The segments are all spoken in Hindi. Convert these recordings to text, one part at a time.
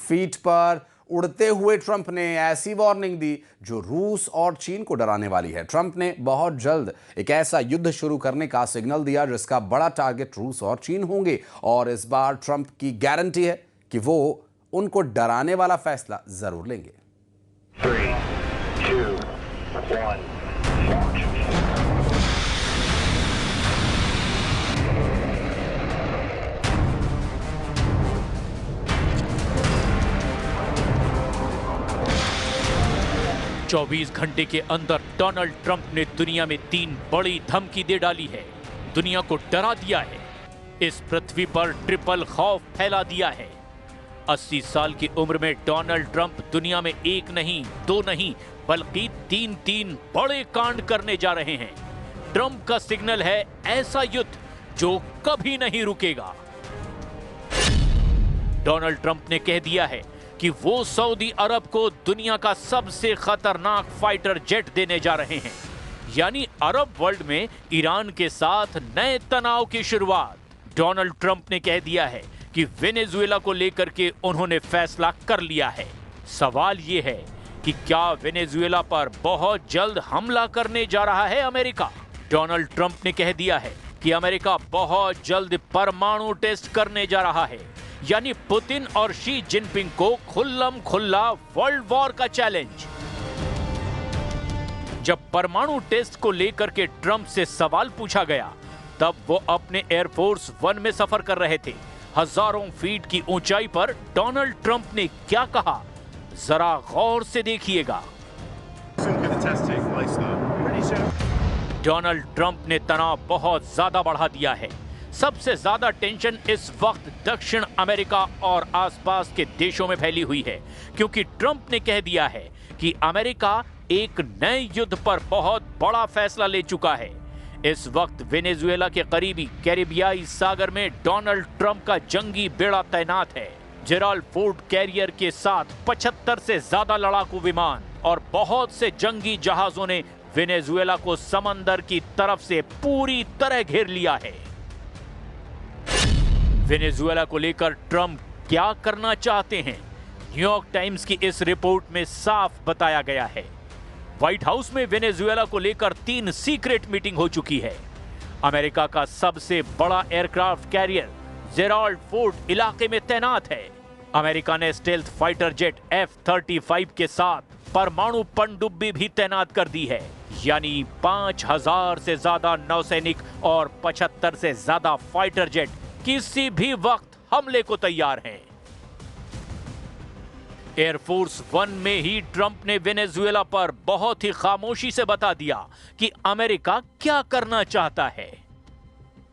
फीट पर उड़ते हुए ट्रंप ने ऐसी वार्निंग दी जो रूस और चीन को डराने वाली है। ट्रंप ने बहुत जल्द एक ऐसा युद्ध शुरू करने का सिग्नल दिया जिसका बड़ा टारगेट रूस और चीन होंगे, और इस बार ट्रंप की गारंटी है कि वो उनको डराने वाला फैसला जरूर लेंगे। 3, 2, 1, launch. चौबीस घंटे के अंदर डोनाल्ड ट्रंप ने दुनिया में 3 बड़ी धमकी दे डाली है, दुनिया को डरा दिया है, इस पृथ्वी पर ट्रिपल खौफ फैला दिया है। 80 साल की उम्र में डोनाल्ड ट्रंप दुनिया में 1 नहीं 2 नहीं बल्कि 3 बड़े कांड करने जा रहे हैं। ट्रंप का सिग्नल है ऐसा युद्ध जो कभी नहीं रुकेगा। डोनाल्ड ट्रंप ने कह दिया है कि वो सऊदी अरब को दुनिया का सबसे खतरनाक फाइटर जेट देने जा रहे हैं, यानी अरब वर्ल्ड में ईरान के साथ नए तनाव की शुरुआत। डोनाल्ड ट्रंप ने कह दिया है कि वेनेजुएला को लेकर के उन्होंने फैसला कर लिया है। सवाल ये है कि क्या वेनेजुएला पर बहुत जल्द हमला करने जा रहा है अमेरिका? डोनाल्ड ट्रंप ने कह दिया है कि अमेरिका बहुत जल्द परमाणु टेस्ट करने जा रहा है, यानी पुतिन और शी जिनपिंग को खुल्लम खुल्ला वर्ल्ड वॉर का चैलेंज। जब परमाणु टेस्ट को लेकर के ट्रंप से सवाल पूछा गया तब वो अपने एयरफोर्स 1 में सफर कर रहे थे। हजारों फीट की ऊंचाई पर डोनाल्ड ट्रंप ने क्या कहा, जरा गौर से देखिएगा। डोनाल्ड ट्रंप ने तनाव बहुत ज्यादा बढ़ा दिया है। सबसे ज्यादा टेंशन इस वक्त दक्षिण अमेरिका और आसपास के देशों में फैली हुई है, क्योंकि ट्रंप ने कह दिया है कि अमेरिका एक नए युद्ध पर बहुत बड़ा फैसला ले चुका है। इस वक्त वेनेजुएला के करीबी कैरिबियाई सागर में डोनाल्ड ट्रंप का जंगी बेड़ा तैनात है। जेराल्ड फोर्ड कैरियर के साथ 75 से ज्यादा लड़ाकू विमान और बहुत से जंगी जहाजों ने वेनेजुएला को समंदर की तरफ से पूरी तरह घेर लिया है। वेनेजुएला को लेकर ट्रंप क्या करना चाहते हैं, न्यूयॉर्क टाइम्स की इस रिपोर्ट में साफ बताया गया है। व्हाइट हाउस में वेनेजुएला को लेकर 3 सीक्रेट मीटिंग हो चुकी है। अमेरिका का सबसे बड़ा एयरक्राफ्ट कैरियर जेराल्ड फोर्ड इलाके में तैनात है। अमेरिका ने स्टेल्थ फाइटर जेट F-35 के साथ परमाणु पनडुब्बी भी तैनात कर दी है, यानी 5000 से ज्यादा नौसैनिक और 75 से ज्यादा फाइटर जेट किसी भी वक्त हमले को तैयार हैं। एयरफोर्स 1 में ही ट्रंप ने वेनेजुएला पर बहुत ही खामोशी से बता दिया कि अमेरिका क्या करना चाहता है।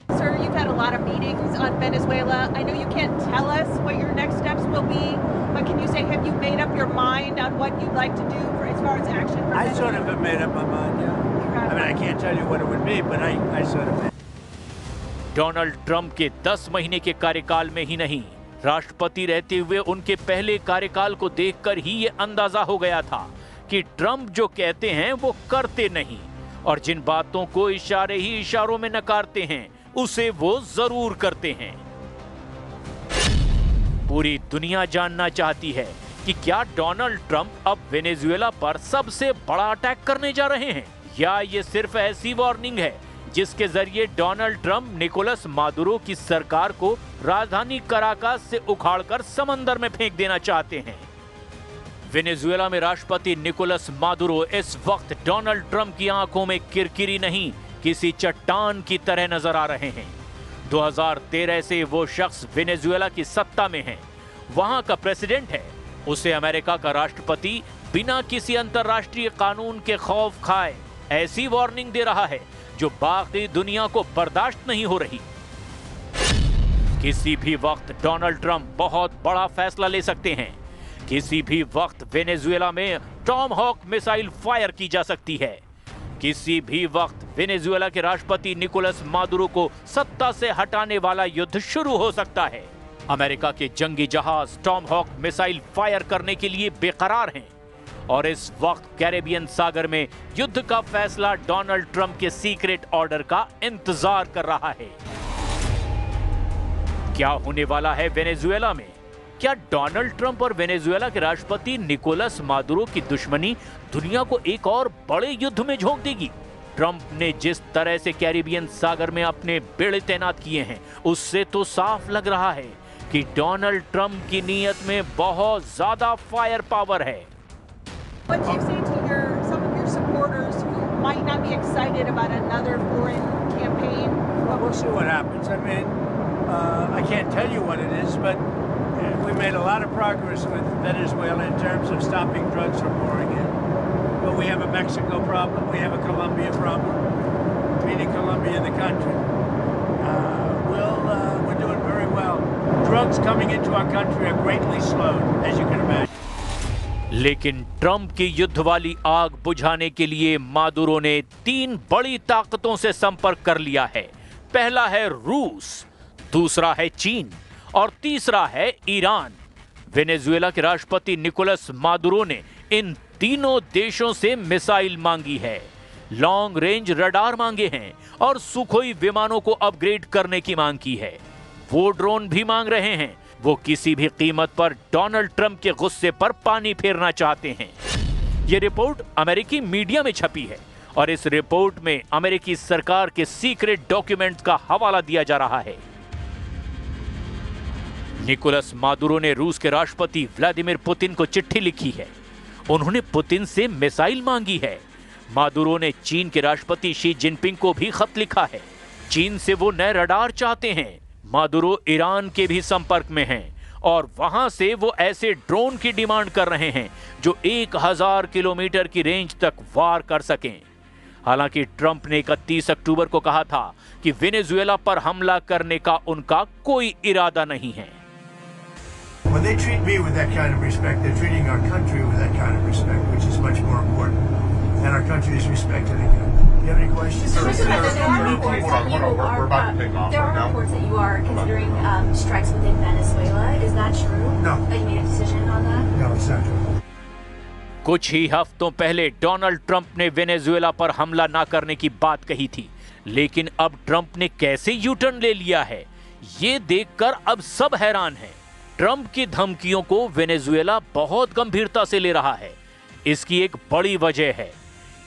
Sir, you've had a lot of meetings on Venezuela. I know you can't tell us what your next steps will be, but can you say, have you made up your mind on what you'd like to do for, as far as action for I sort of have made up my mind, yeah. I mean, I can't tell you what it would be, but I sort of. Donald Trump के 10 महीने के कार्यकाल में ही नहीं, राष्ट्रपति रहते हुए उनके पहले कार्यकाल को देखकर ही ये अंदाजा हो गया था कि ट्रंप जो कहते हैं वो करते नहीं, और जिन बातों को इशारे ही इशारों में नकारते हैं उसे वो जरूर करते हैं। पूरी दुनिया जानना चाहती है कि क्या डोनाल्ड ट्रंप अब वेनेजुएला पर सबसे बड़ा अटैक करने जा रहे हैं, या ये सिर्फ ऐसी वार्निंग है जिसके जरिए डोनाल्ड ट्रंप निकोलस मादुरो की सरकार को राजधानी कराकास से उखाड़कर समंदर में फेंक देना चाहते हैं। वेनेजुएला में राष्ट्रपति निकोलस मादुरो इस वक्त डोनाल्ड ट्रंप की आंखों में किरकिरी नहीं, किसी चट्टान की तरह नजर आ रहे हैं। 2013 से वो शख्स वेनेजुएला की सत्ता में है, वहां का प्रेसिडेंट है। उसे अमेरिका का राष्ट्रपति बिना किसी अंतर्राष्ट्रीय कानून के खौफ खाए ऐसी वार्निंग दे रहा है जो बाकी दुनिया को बर्दाश्त नहीं हो रही। किसी भी वक्त डोनाल्ड ट्रंप बहुत बड़ा फैसला ले सकते हैं। किसी भी वक्त वेनेजुएला में टॉमहॉक मिसाइल फायर की जा सकती है। किसी भी वक्त वेनेजुएला के राष्ट्रपति निकोलस मादुरो को सत्ता से हटाने वाला युद्ध शुरू हो सकता है। अमेरिका के जंगी जहाज टॉमहॉक मिसाइल फायर करने के लिए बेकरार हैं, और इस वक्त कैरेबियन सागर में युद्ध का फैसला डोनाल्ड ट्रंप के सीक्रेट ऑर्डर का इंतजार कर रहा है। क्या होने वाला है वेनेजुएला में? क्या डोनाल्ड ट्रंप और वेनेजुएला के राष्ट्रपति निकोलस मादुरो की दुश्मनी दुनिया को एक और बड़े युद्ध में झोंक देगी? ट्रंप ने जिस तरह से कैरिबियन सागर में अपने बेड़े तैनात किए हैं, उससे तो साफ लग रहा है कि डोनाल्ड ट्रंप की नीयत में बहुत ज्यादा फायर पावर है। What do you say to some of your supporters who might not be excited about another foreign campaign? Well, we'll see what happens. I mean, I can't tell you what it is, but we made a lot of progress with Venezuela in terms of stopping drugs from pouring in. But we have a Mexico problem. We have a Colombia problem, meaning Colombia in the country. We're doing very well. Drugs coming into our country are greatly slowed, as you can imagine. लेकिन ट्रंप की युद्ध वाली आग बुझाने के लिए मादुरो ने 3 बड़ी ताकतों से संपर्क कर लिया है। पहला है रूस, दूसरा है चीन और तीसरा है ईरान। वेनेजुएला के राष्ट्रपति निकोलस मादुरो ने इन तीनों देशों से मिसाइल मांगी है, लॉन्ग रेंज रडार मांगे हैं और सुखोई विमानों को अपग्रेड करने की मांग की है। वो ड्रोन भी मांग रहे हैं। वो किसी भी कीमत पर डोनाल्ड ट्रंप के गुस्से पर पानी फेरना चाहते हैं। ये रिपोर्ट अमेरिकी मीडिया में छपी है और इस रिपोर्ट में अमेरिकी सरकार के सीक्रेट डॉक्यूमेंट्स का हवाला दिया जा रहा है। निकोलस मादुरो ने रूस के राष्ट्रपति व्लादिमीर पुतिन को चिट्ठी लिखी है। उन्होंने पुतिन से मिसाइल मांगी है। मादुरो ने चीन के राष्ट्रपति शी जिनपिंग को भी खत लिखा है। चीन से वो नए रडार चाहते हैं। मादुरो ईरान के भी संपर्क में हैं और वहां से वो ऐसे ड्रोन की डिमांड कर रहे हैं जो 1000 किलोमीटर की रेंज तक वार कर सकें। हालांकि ट्रंप ने 31 अक्टूबर को कहा था कि वेनेजुएला पर हमला करने का उनका कोई इरादा नहीं है। When they treat me with that kind of respect, they're treating our country with that kind of respect, which is much more important. And our country is respected again. Do you have any questions? There are reports that you are considering strikes within Venezuela. Is that true? No. That you made a decision on that? No, it's not true. कुछ ही हफ्तों पहले डोनाल्ड ट्रंप ने वेनेजुएला पर हमला ना करने की बात कही थी, लेकिन अब ट्रंप ने कैसे यू टर्न ले लिया है, ये देखकर अब सब हैरान हैं। ट्रंप की धमकियों को वेनेजुएला बहुत गंभीरता से ले रहा है। इसकी एक बड़ी वजह है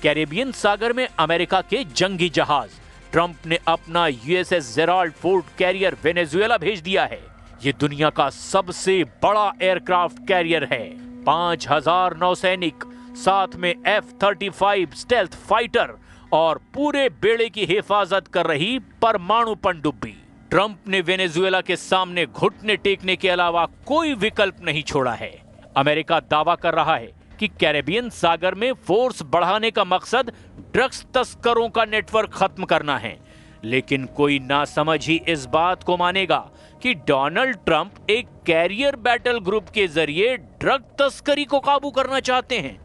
कैरिबियन सागर में अमेरिका के जंगी जहाज। ट्रंप ने अपना USS Gerald Ford carrier Venezuela भेज दिया है। ये दुनिया का सबसे बड़ा एयरक्राफ्ट कैरियर है। 5000 नौसैनिक, साथ में F-35 स्टेल्थ फाइटर और पूरे बेड़े की हिफाजत कर रही परमाणु पनडुब्बी। ट्रंप ने वेनेजुएला के सामने घुटने टेकने के अलावा कोई विकल्प नहीं छोड़ा है। अमेरिका दावा कर रहा है कि कैरिबियन सागर में फोर्स बढ़ाने का मकसद ड्रग्स तस्करों का नेटवर्क खत्म करना है, लेकिन कोई नासमझ ही इस बात को मानेगा कि डोनाल्ड ट्रंप एक कैरियर बैटल ग्रुप के जरिए ड्रग तस्करी को काबू करना चाहते हैं।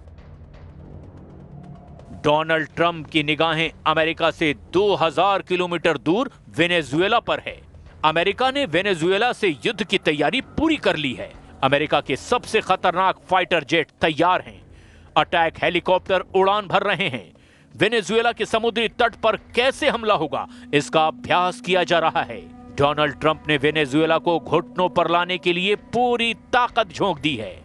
डोनाल्ड ट्रंप की निगाहें अमेरिका से 2000 किलोमीटर दूर वेनेजुएला पर है। अमेरिका ने वेनेजुएला से युद्ध की तैयारी पूरी कर ली है। अमेरिका के सबसे खतरनाक फाइटर जेट तैयार हैं। अटैक हेलीकॉप्टर उड़ान भर रहे हैं। वेनेजुएला के समुद्री तट पर कैसे हमला होगा, इसका अभ्यास किया जा रहा है। डोनाल्ड ट्रंप ने वेनेजुएला को घुटनों पर लाने के लिए पूरी ताकत झोंक दी है।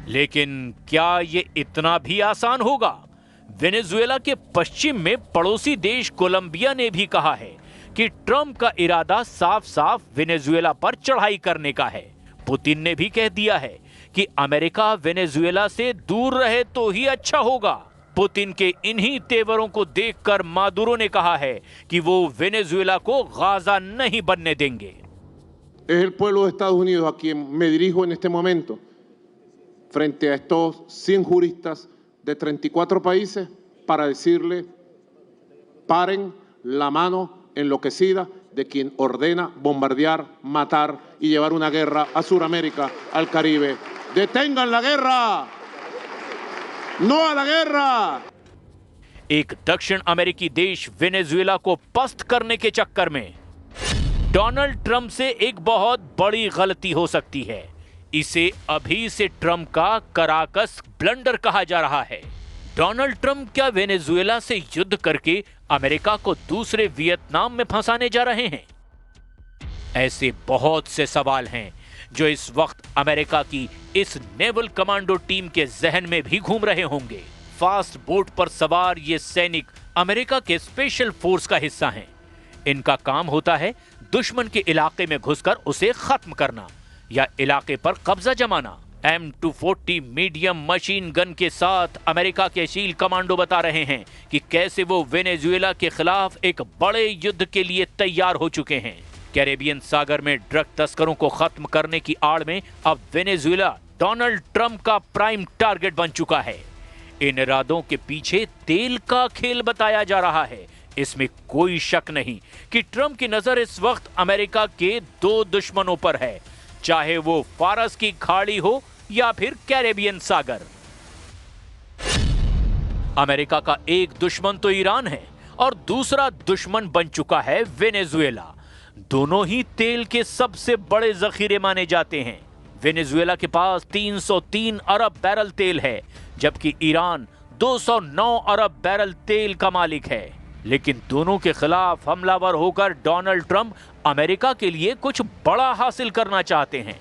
लेकिन क्या ये इतना भी आसान होगा? वेनेजुएला के पश्चिम में पड़ोसी देश कोलंबिया ने भी कहा है कि ट्रंप का इरादा साफ साफ वेनेजुएला पर चढ़ाई करने का है। पुतिन ने भी कह दिया है कि अमेरिका वेनेजुएला से दूर रहे तो ही अच्छा होगा। पुतिन के इन्हीं तेवरों को देखकर मादुरो ने कहा है कि वो वेनेजुएला को गाजा नहीं बनने देंगे। Es el pueblo de Estados Unidos a quien me dirijo en este momento frente a estos 100 juristas de 34 países para decirle paren la mano enloquecida de quien ordena bombardear, matar y llevar una guerra a Sudamérica, al Caribe. ¡Detengan la guerra! ¡No a la guerra! एक दक्षिण अमेरिकी देश वेनेजुएला को पस्त करने के चक्कर में डोनाल्ड ट्रंप से एक बहुत बड़ी गलती हो सकती है। इसे अभी से ट्रंप का कराकस ब्लंडर कहा जा रहा है। डोनाल्ड ट्रंप क्या वेनेजुएला से युद्ध करके अमेरिका को दूसरे वियतनाम में फंसाने जा रहे हैं? ऐसे बहुत से सवाल हैं जो इस वक्त अमेरिका की इस नेवल कमांडो टीम के जहन में भी घूम रहे होंगे। फास्ट बोट पर सवार ये सैनिक अमेरिका के स्पेशल फोर्स का हिस्सा हैं। इनका काम होता है दुश्मन के इलाके में घुसकर उसे खत्म करना या इलाके पर कब्जा जमाना। M240 मीडियम मशीन गन के साथ अमेरिका के शील कमांडो बता रहे हैं कि कैसे वो वेनेजुएला के खिलाफ एक बड़े युद्ध के लिए तैयार हो चुके हैं। कैरेबियन सागर में ड्रग तस्करों को खत्म करने की आड़ में अब वेनेजुएला डोनाल्ड ट्रंप का प्राइम टारगेट बन चुका है। इन इरादों के पीछे तेल का खेल बताया जा रहा है। इसमें कोई शक नहीं कि ट्रंप की नजर इस वक्त अमेरिका के दो दुश्मनों पर है, चाहे वो फारस की खाड़ी हो या फिर कैरेबियन सागर। अमेरिका का एक दुश्मन तो ईरान है और दूसरा दुश्मन बन चुका है वेनेजुएला। दोनों ही तेल के सबसे बड़े जखीरे माने जाते हैं। वेनेजुएला के पास 303 अरब बैरल तेल है, जबकि ईरान 209 अरब बैरल तेल का मालिक है। लेकिन दोनों के खिलाफ हमलावर होकर डोनाल्ड ट्रंप अमेरिका के लिए कुछ बड़ा हासिल करना चाहते हैं।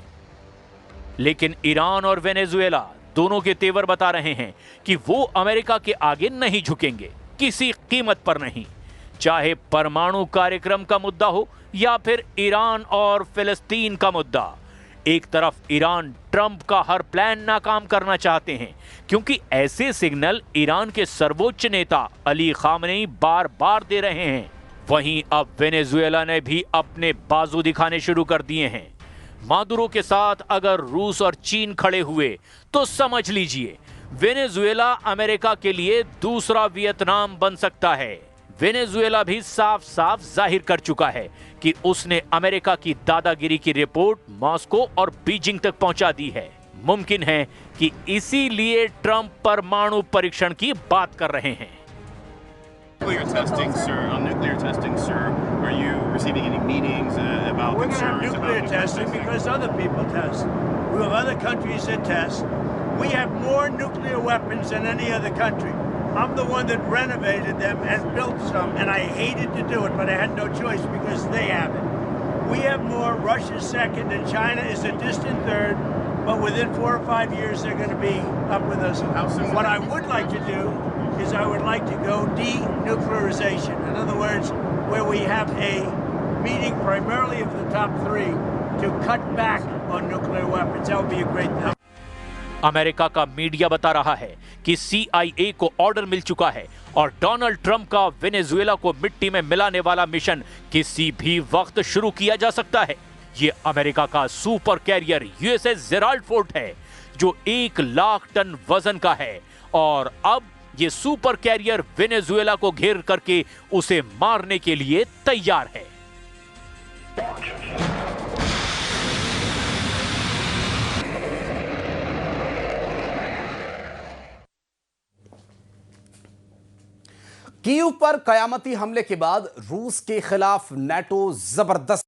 लेकिन ईरान और वेनेजुएला दोनों के तेवर बता रहे हैं कि वो अमेरिका के आगे नहीं झुकेंगे, किसी कीमत पर नहीं, चाहे परमाणु कार्यक्रम का मुद्दा हो या फिर ईरान और फिलिस्तीन का मुद्दा। एक तरफ ईरान ट्रंप का हर प्लान नाकाम करना चाहते हैं, क्योंकि ऐसे सिग्नल ईरान के सर्वोच्च नेता अली खामनेई बार बार दे रहे हैं। वहीं अब वेनेजुएला ने भी अपने बाजू दिखाने शुरू कर दिए हैं। मादुरो के साथ अगर रूस और चीन खड़े हुए तो समझ लीजिए वेनेजुएला अमेरिका के लिए दूसरा वियतनाम बन सकता है। वेनेजुएला भी साफ साफ जाहिर कर चुका है कि उसने अमेरिका की दादागिरी की रिपोर्ट मॉस्को और बीजिंग तक पहुंचा दी है। मुमकिन है कि इसीलिए ट्रंप परमाणु परीक्षण की बात कर रहे हैं। Nuclear testing, sir. On nuclear testing, sir, are you receiving any meetings about We're going to have concerns nuclear about testing because other people test. We have other countries that test. We have more nuclear weapons than any other country. I'm the one that renovated them and built some, and I hated to do it, but I had no choice because they have it. We have more. Russia's second, and China is a distant third. But within 4 or 5 years, they're going to be up with us. What I would like to do is I would like to go denuclearization. In other words, where we have a meeting primarily of the top 3 to cut back on nuclear weapons. That would be a great thing. America का मीडिया बता रहा है कि CIA को ऑर्डर मिल चुका है और डोनाल्ड ट्रंप का वेनेजुएला को मिट्टी में मिलाने वाला मिशन किसी भी वक्त शुरू किया जा सकता है। ये अमेरिका का super carrier USS Gerald Ford है, जो 1 लाख टन वजन का है और अब ये सुपर कैरियर वेनेजुएला को घेर करके उसे मारने के लिए तैयार है। कीव पर कयामती हमले के बाद रूस के खिलाफ नाटो जबरदस्त